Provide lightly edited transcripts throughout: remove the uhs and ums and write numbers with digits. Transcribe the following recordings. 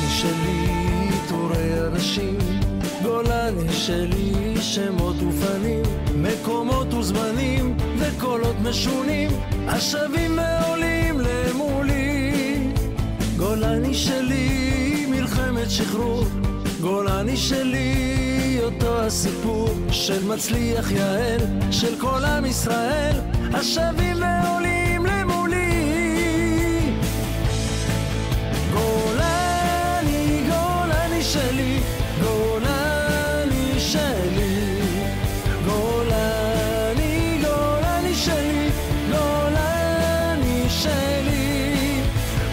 גולני שלי, תורי אנשים, גולני שלי, שמות ופנים, מקומות וזמנים, וקולות משונים, השבים ועולים למולי. גולני שלי, מלחמת שחרור, גולני שלי, אותו הסיפור של מצליח יעל, של כל עם ישראל, השבים ועולים למולי. גולני, גולני שלי, גולני שלי, גולני, גולני שלי, גולני שלי,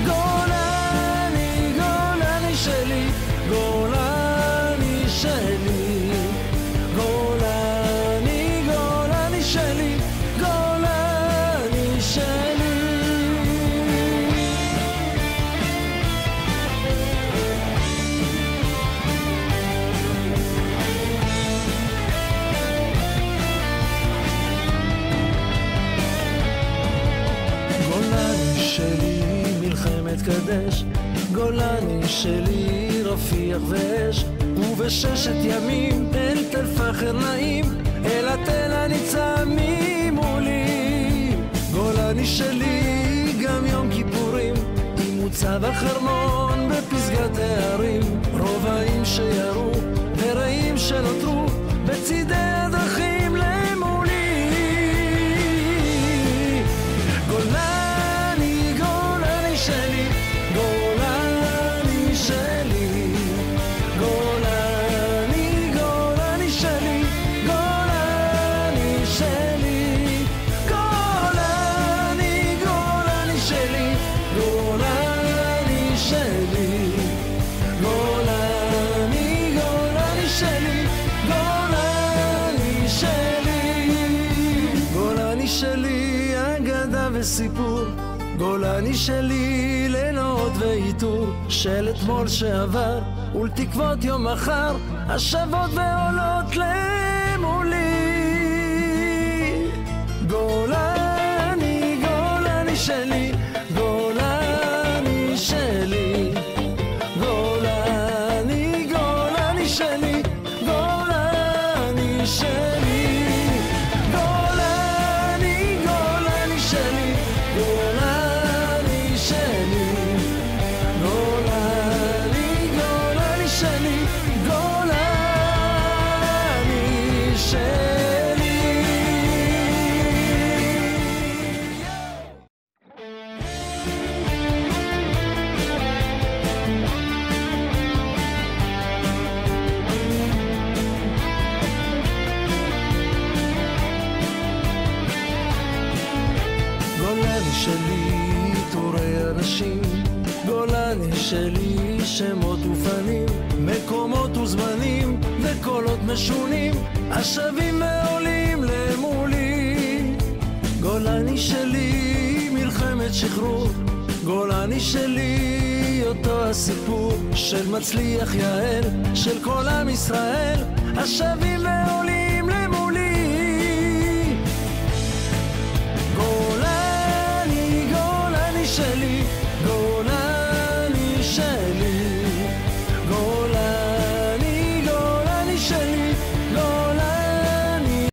גולני, גולני שלי, גולני שלי, גולני, גולני שלי, גולני שלי. גולני שלי, מלחמת קדש, גולני שלי, רפיח ואש, ובששת ימים אל תל פחר נעים, אל התל הניצב ממולי. גולני שלי, גם יום כיפורים, עם מוצב החרמון בפסגת הערים, רובעים שירו ורעים שנותרו בצידי הדרכים למולי. גולני, גולני שלי, גולני שלי, גולני, גולני שלי, גולני שלי, גולני, גולני שלי, גולני שלי, גולני, גולני שלי, גולני שלי, גולני שלי, אגדה וסיפור, גולני שלי, לילות ואיתור של אתמול שעבר ולתקוות יום מחר, השבות ועולות למולי. גולני, גולני שלי, גולני שלי, גולני, גולני שלי, גולני שלי, גולני, גולני שלי, גולני שלי, גולני, גולני שלי, גולני שלי. גולני שלי, תורי אנשים, גולני שלי, שמות ופנים, מקומות וזמנים, וקולות משונים, השבים ועולים למולי. גולני שלי, מלחמת שחרור, גולני שלי, אותו הסיפור של מצליח יעל, של כל עם ישראל, השבים ועולים